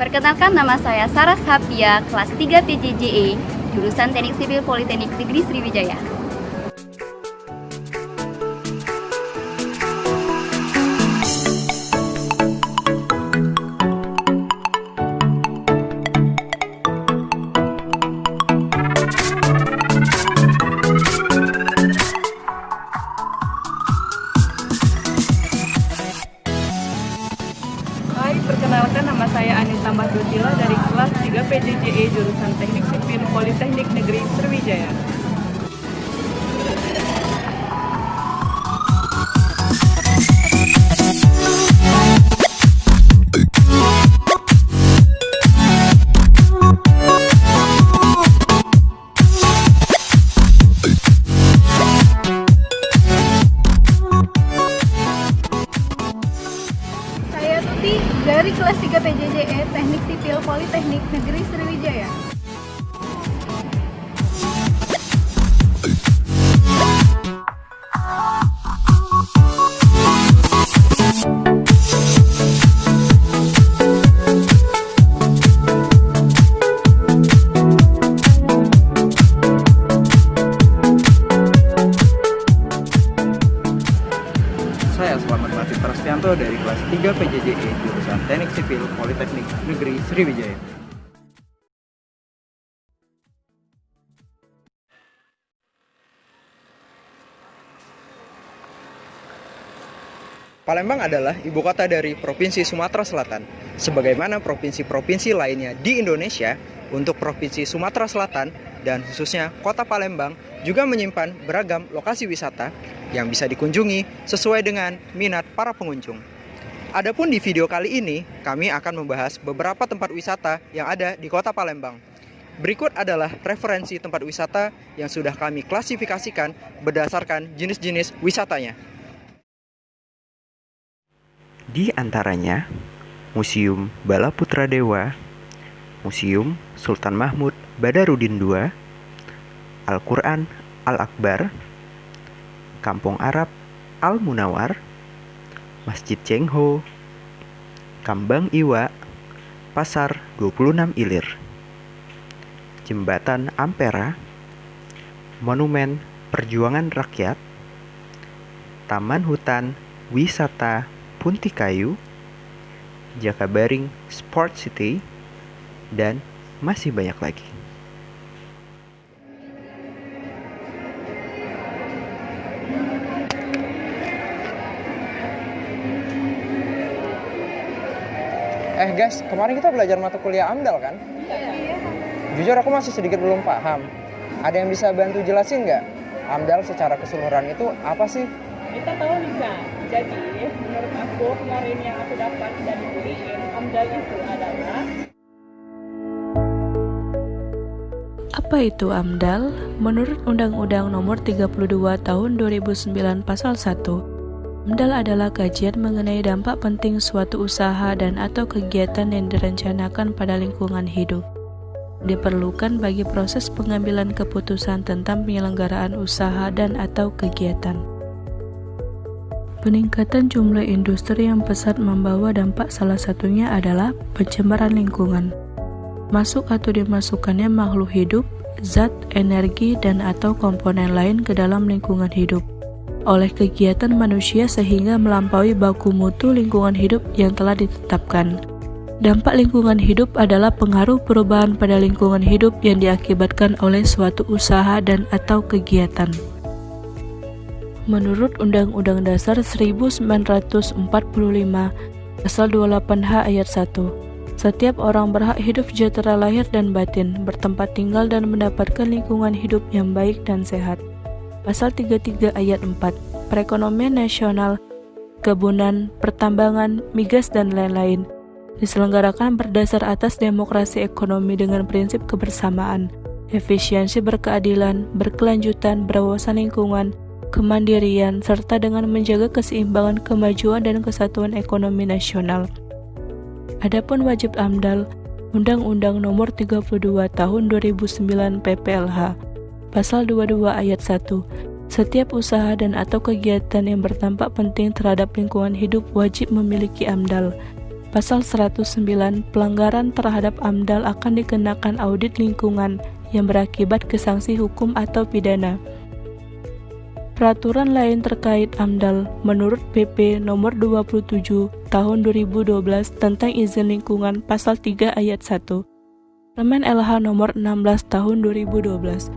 Perkenalkan, nama saya Saras Hafia, kelas 3 PJJE, jurusan Teknik Sipil Politeknik Negeri Sriwijaya. Perkenalkan, nama saya Anita Mahdutila dari kelas 3 PJJE jurusan Teknik Sipil Politeknik Negeri Sriwijaya. Saya Tuti dari kelas 3 PJJE Teknik Sipil Politeknik Negeri Sriwijaya. Saya Selamat Latif Prastianto dari kelas 3 PJJE jurusan Teknik Sipil Politeknik Negeri Sriwijaya. Palembang adalah ibu kota dari Provinsi Sumatera Selatan. Sebagaimana provinsi-provinsi lainnya di Indonesia, untuk Provinsi Sumatera Selatan dan khususnya Kota Palembang juga menyimpan beragam lokasi wisata yang bisa dikunjungi sesuai dengan minat para pengunjung. Adapun di video kali ini, kami akan membahas beberapa tempat wisata yang ada di Kota Palembang. Berikut adalah referensi tempat wisata yang sudah kami klasifikasikan berdasarkan jenis-jenis wisatanya. Di antaranya, Museum Bala Putra Dewa, Museum Sultan Mahmud Badarudin II, Al-Quran Al-Akbar, Kampung Arab Al-Munawar, Masjid Cengho, Kambang Iwa, Pasar 26 Ilir, Jembatan Ampera, Monumen Perjuangan Rakyat, Taman Hutan Wisata Puntikayu, Jakabaring Sport City, dan masih banyak lagi. Guys, kemarin kita belajar mata kuliah AMDAL kan? Iya. Jujur aku masih sedikit belum paham. Ada yang bisa bantu jelasin nggak? AMDAL secara keseluruhan itu apa sih? Kita tahu bisa. Jadi, menurut aku kemarin yang aku dapat dari UIN, AMDAL itu adalah Apa itu AMDAL? Menurut Undang-Undang Nomor 32 Tahun 2009 Pasal 1, AMDAL adalah kajian mengenai dampak penting suatu usaha dan atau kegiatan yang direncanakan pada lingkungan hidup. Diperlukan bagi proses pengambilan keputusan tentang penyelenggaraan usaha dan atau kegiatan. Peningkatan jumlah industri yang pesat membawa dampak salah satunya adalah pencemaran lingkungan. Masuk atau dimasukkannya makhluk hidup, zat, energi, dan atau komponen lain ke dalam lingkungan hidup oleh kegiatan manusia sehingga melampaui baku mutu lingkungan hidup yang telah ditetapkan. Dampak lingkungan hidup adalah pengaruh perubahan pada lingkungan hidup yang diakibatkan oleh suatu usaha dan atau kegiatan. Menurut Undang-Undang Dasar 1945, Pasal 28H Ayat 1, setiap orang berhak hidup sejahtera lahir dan batin, bertempat tinggal dan mendapatkan lingkungan hidup yang baik dan sehat. Pasal 33 Ayat 4, perekonomian nasional, kebunan, pertambangan, migas, dan lain-lain diselenggarakan berdasar atas demokrasi ekonomi dengan prinsip kebersamaan, efisiensi berkeadilan, berkelanjutan, berwawasan lingkungan, kemandirian, serta dengan menjaga keseimbangan kemajuan dan kesatuan ekonomi nasional. Adapun wajib AMDAL, Undang-Undang Nomor 32 Tahun 2009 PPLH, Pasal 22 Ayat 1, setiap usaha dan atau kegiatan yang berdampak penting terhadap lingkungan hidup wajib memiliki AMDAL. Pasal 109, pelanggaran terhadap AMDAL akan dikenakan audit lingkungan yang berakibat ke sanksi hukum atau pidana. Peraturan lain terkait AMDAL menurut PP nomor 27 tahun 2012 tentang izin lingkungan pasal 3 ayat 1. Permen LH nomor 16 tahun 2012.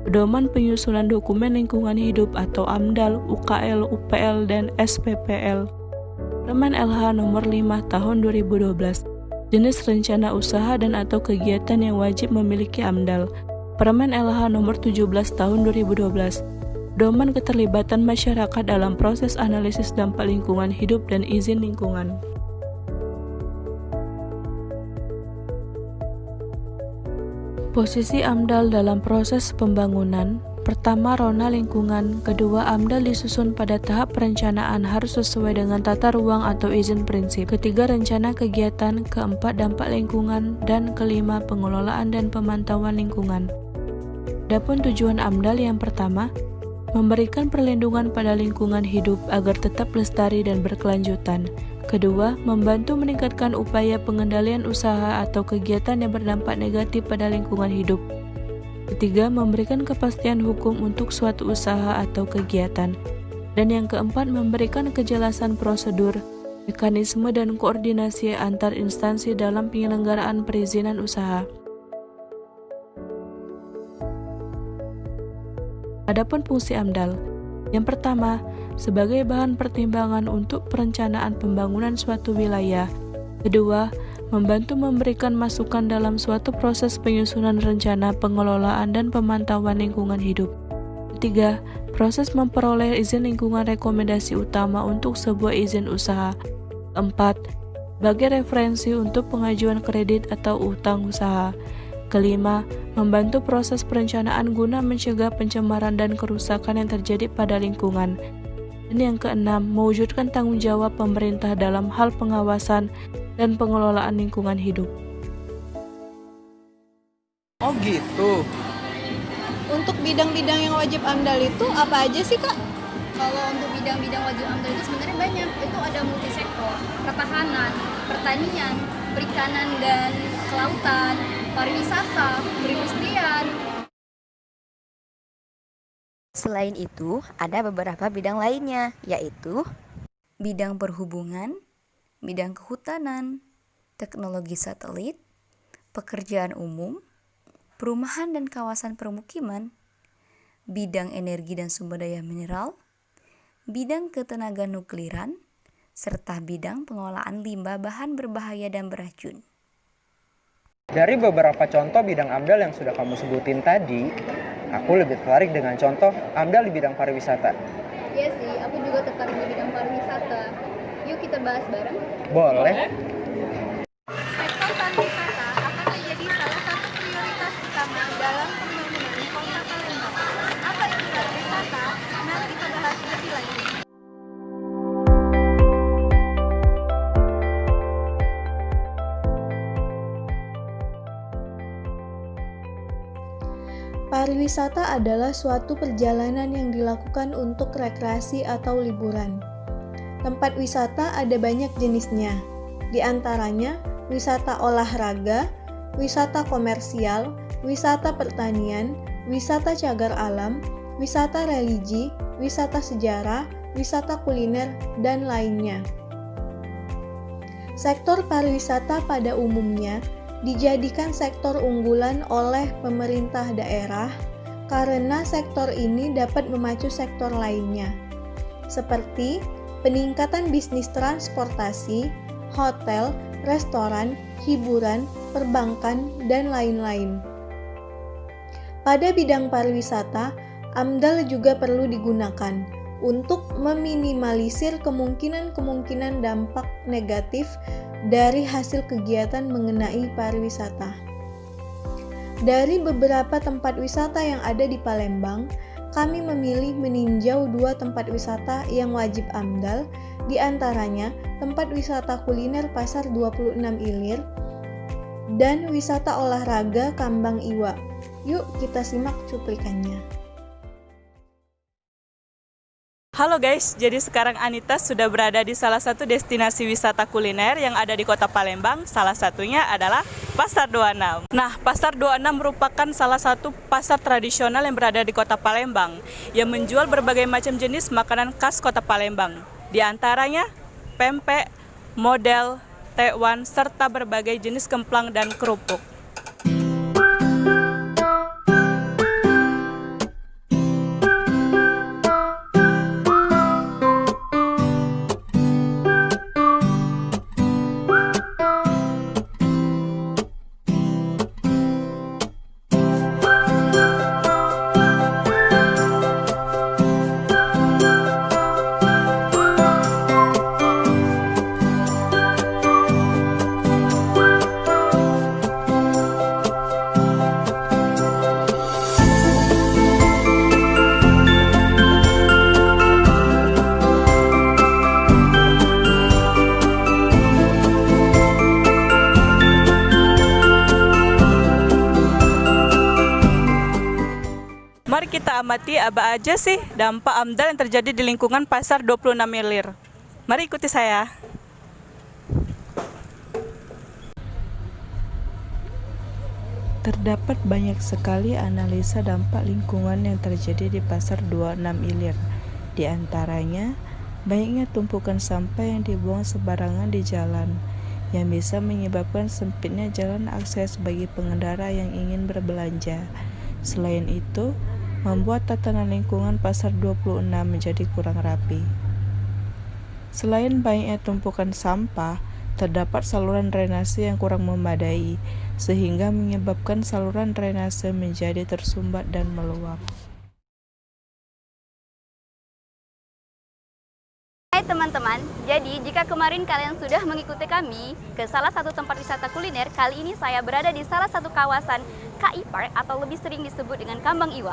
Pedoman penyusunan dokumen lingkungan hidup atau AMDAL, UKL, UPL, dan SPPL. Permen LH nomor 5 tahun 2012. Jenis rencana usaha dan atau kegiatan yang wajib memiliki AMDAL. Permen LH nomor 17 tahun 2012. Pedoman keterlibatan masyarakat dalam proses analisis dampak lingkungan hidup dan izin lingkungan. Posisi AMDAL dalam proses pembangunan. Pertama, rona lingkungan. Kedua, AMDAL disusun pada tahap perencanaan harus sesuai dengan tata ruang atau izin prinsip. Ketiga, rencana kegiatan. Keempat, dampak lingkungan. Dan kelima, pengelolaan dan pemantauan lingkungan. Adapun tujuan AMDAL yang pertama, memberikan perlindungan pada lingkungan hidup agar tetap lestari dan berkelanjutan. Kedua, membantu meningkatkan upaya pengendalian usaha atau kegiatan yang berdampak negatif pada lingkungan hidup. Ketiga, memberikan kepastian hukum untuk suatu usaha atau kegiatan. Dan yang keempat, memberikan kejelasan prosedur, mekanisme dan koordinasi antar instansi dalam penyelenggaraan perizinan usaha. Adapun fungsi AMDAL. Yang pertama, sebagai bahan pertimbangan untuk perencanaan pembangunan suatu wilayah. Kedua, membantu memberikan masukan dalam suatu proses penyusunan rencana pengelolaan dan pemantauan lingkungan hidup. Ketiga, proses memperoleh izin lingkungan rekomendasi utama untuk sebuah izin usaha. Keempat, sebagai referensi untuk pengajuan kredit atau utang usaha. Kelima, membantu proses perencanaan guna mencegah pencemaran dan kerusakan yang terjadi pada lingkungan. Dan yang keenam, mewujudkan tanggung jawab pemerintah dalam hal pengawasan dan pengelolaan lingkungan hidup. Oh gitu. Untuk bidang-bidang yang wajib AMDAL itu apa aja sih, Kak? Kalau untuk bidang-bidang wajib AMDAL itu sebenarnya banyak. Itu ada multisektor, pertahanan, pertanian, perikanan dan kelautan, pariwisata, perindustrian. Selain itu, ada beberapa bidang lainnya, yaitu bidang perhubungan, bidang kehutanan, teknologi satelit, pekerjaan umum, perumahan dan kawasan permukiman, bidang energi dan sumber daya mineral, bidang ketenaga nukliran, serta bidang pengelolaan limbah bahan berbahaya dan beracun. Dari beberapa contoh bidang AMDAL yang sudah kamu sebutin tadi, aku lebih tertarik dengan contoh AMDAL di bidang pariwisata. Iya sih, aku juga tertarik di bidang pariwisata. Yuk kita bahas bareng. Boleh? Sektor pariwisata akan menjadi salah satu prioritas utama dalam pembangunan Kota Palembang. Apa itu pariwisata? Mari kita bahas lebih lanjut. Pariwisata adalah suatu perjalanan yang dilakukan untuk rekreasi atau liburan. Tempat wisata ada banyak jenisnya, di antaranya wisata olahraga, wisata komersial, wisata pertanian, wisata cagar alam, wisata religi, wisata sejarah, wisata kuliner, dan lainnya. Sektor pariwisata pada umumnya dijadikan sektor unggulan oleh pemerintah daerah karena sektor ini dapat memacu sektor lainnya, seperti peningkatan bisnis transportasi, hotel, restoran, hiburan, perbankan, dan lain-lain. Pada bidang pariwisata, AMDAL juga perlu digunakan untuk meminimalisir kemungkinan-kemungkinan dampak negatif dari hasil kegiatan mengenai pariwisata. Dari beberapa tempat wisata yang ada di Palembang, kami memilih meninjau 2 tempat wisata yang wajib AMDAL, di antaranya tempat wisata kuliner Pasar 26 Ilir dan wisata olahraga Kambang Iwa. Yuk kita simak cuplikannya. Halo guys, jadi sekarang Anita sudah berada di salah satu destinasi wisata kuliner yang ada di Kota Palembang. Salah satunya adalah Pasar 26. Nah, Pasar 26 merupakan salah satu pasar tradisional yang berada di Kota Palembang yang menjual berbagai macam jenis makanan khas Kota Palembang. Di antaranya pempek, model, tekwan, serta berbagai jenis kemplang dan kerupuk. Mari kita amati apa aja sih dampak AMDAL yang terjadi di lingkungan Pasar 26 Ilir. Mari ikuti saya. Terdapat banyak sekali analisa dampak lingkungan yang terjadi di Pasar 26 Ilir. Di antaranya, banyaknya tumpukan sampah yang dibuang sembarangan di jalan, yang bisa menyebabkan sempitnya jalan akses bagi pengendara yang ingin berbelanja. Selain itu, membuat tatanan lingkungan Pasar 26 menjadi kurang rapi. Selain banyaknya tumpukan sampah, terdapat saluran drainase yang kurang memadai, sehingga menyebabkan saluran drainase menjadi tersumbat dan meluap. Hai teman-teman, jadi jika kemarin kalian sudah mengikuti kami ke salah satu tempat wisata kuliner, kali ini saya berada di salah satu kawasan KI Park atau lebih sering disebut dengan Kambang Iwa.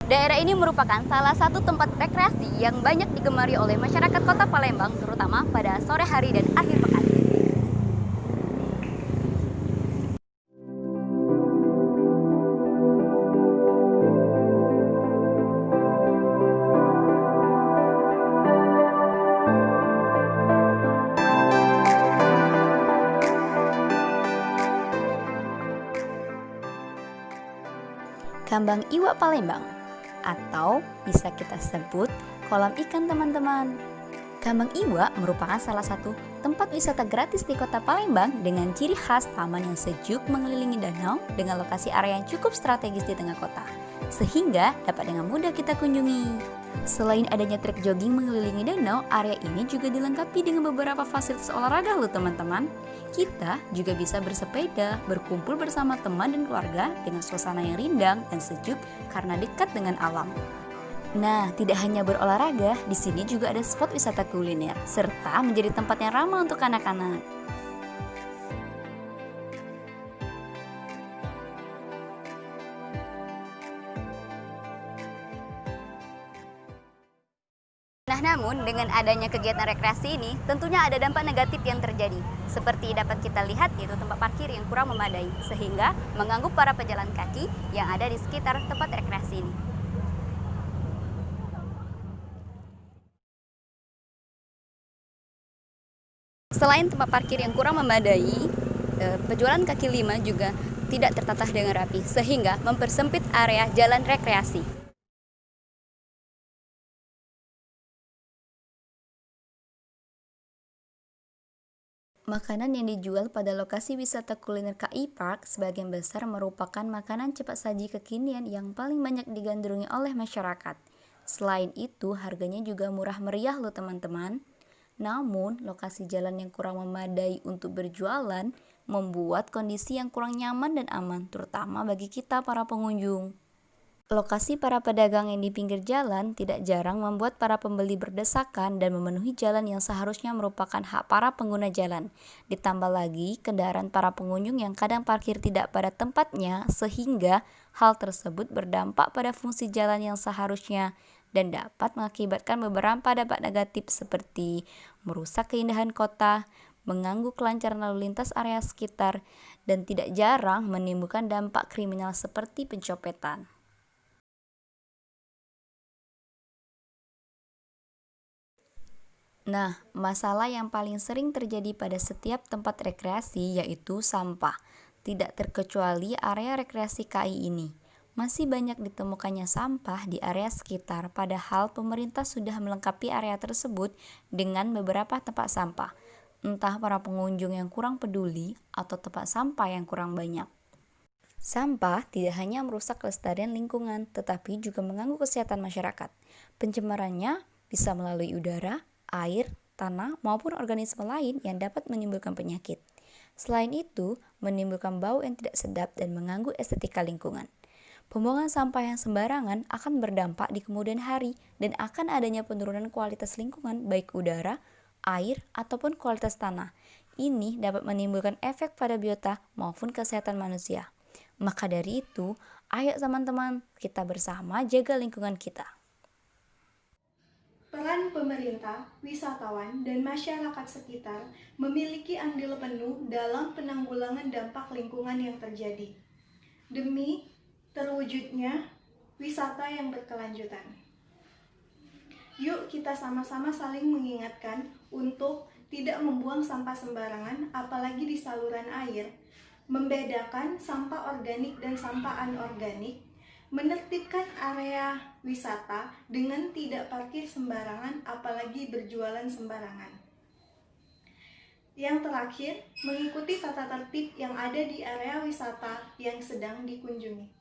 Daerah ini merupakan salah satu tempat rekreasi yang banyak digemari oleh masyarakat Kota Palembang, terutama pada sore hari dan akhir pekan. Kambang Iwa Palembang, atau bisa kita sebut kolam ikan teman-teman. Kambang Iwa merupakan salah satu tempat wisata gratis di Kota Palembang dengan ciri khas taman yang sejuk mengelilingi danau dengan lokasi area yang cukup strategis di tengah kota, sehingga dapat dengan mudah kita kunjungi. Selain adanya trek jogging mengelilingi danau, area ini juga dilengkapi dengan beberapa fasilitas olahraga loh teman-teman. Kita juga bisa bersepeda, berkumpul bersama teman dan keluarga dengan suasana yang rindang dan sejuk karena dekat dengan alam. Nah, tidak hanya berolahraga, di sini juga ada spot wisata kuliner serta menjadi tempat yang ramah untuk anak-anak. Nah, namun dengan adanya kegiatan rekreasi ini, tentunya ada dampak negatif yang terjadi. Seperti dapat kita lihat, yaitu tempat parkir yang kurang memadai, sehingga mengganggu para pejalan kaki yang ada di sekitar tempat rekreasi ini. Selain tempat parkir yang kurang memadai, penjualan kaki lima juga tidak tertata dengan rapi, sehingga mempersempit area jalan rekreasi. Makanan yang dijual pada lokasi wisata kuliner KI Park sebagian besar merupakan makanan cepat saji kekinian yang paling banyak digandrungi oleh masyarakat. Selain itu, harganya juga murah meriah loh teman-teman. Namun, lokasi jalan yang kurang memadai untuk berjualan membuat kondisi yang kurang nyaman dan aman, terutama bagi kita para pengunjung. Lokasi para pedagang yang di pinggir jalan tidak jarang membuat para pembeli berdesakan dan memenuhi jalan yang seharusnya merupakan hak para pengguna jalan. Ditambah lagi kendaraan para pengunjung yang kadang parkir tidak pada tempatnya, sehingga hal tersebut berdampak pada fungsi jalan yang seharusnya dan dapat mengakibatkan beberapa dampak negatif seperti merusak keindahan kota, mengganggu kelancaran lalu lintas area sekitar, dan tidak jarang menimbulkan dampak kriminal seperti pencopetan. Nah, masalah yang paling sering terjadi pada setiap tempat rekreasi yaitu sampah. Tidak terkecuali area rekreasi KI ini. Masih banyak ditemukannya sampah di area sekitar, padahal pemerintah sudah melengkapi area tersebut dengan beberapa tempat sampah. Entah para pengunjung yang kurang peduli atau tempat sampah yang kurang banyak. Sampah tidak hanya merusak kelestarian lingkungan, tetapi juga mengganggu kesehatan masyarakat. Pencemarannya bisa melalui udara, air, tanah, maupun organisme lain yang dapat menimbulkan penyakit. Selain itu, menimbulkan bau yang tidak sedap dan mengganggu estetika lingkungan. Pembuangan sampah yang sembarangan akan berdampak di kemudian hari dan akan adanya penurunan kualitas lingkungan baik udara, air, ataupun kualitas tanah. Ini dapat menimbulkan efek pada biota maupun kesehatan manusia. Maka dari itu, ayo teman-teman, kita bersama jaga lingkungan kita. Peran pemerintah, wisatawan, dan masyarakat sekitar memiliki andil penuh dalam penanggulangan dampak lingkungan yang terjadi, demi terwujudnya wisata yang berkelanjutan. Yuk kita sama-sama saling mengingatkan untuk tidak membuang sampah sembarangan, apalagi di saluran air, membedakan sampah organik dan sampah anorganik, menertibkan area wisata dengan tidak parkir sembarangan, apalagi berjualan sembarangan. Yang terakhir, mengikuti tata tertib yang ada di area wisata yang sedang dikunjungi.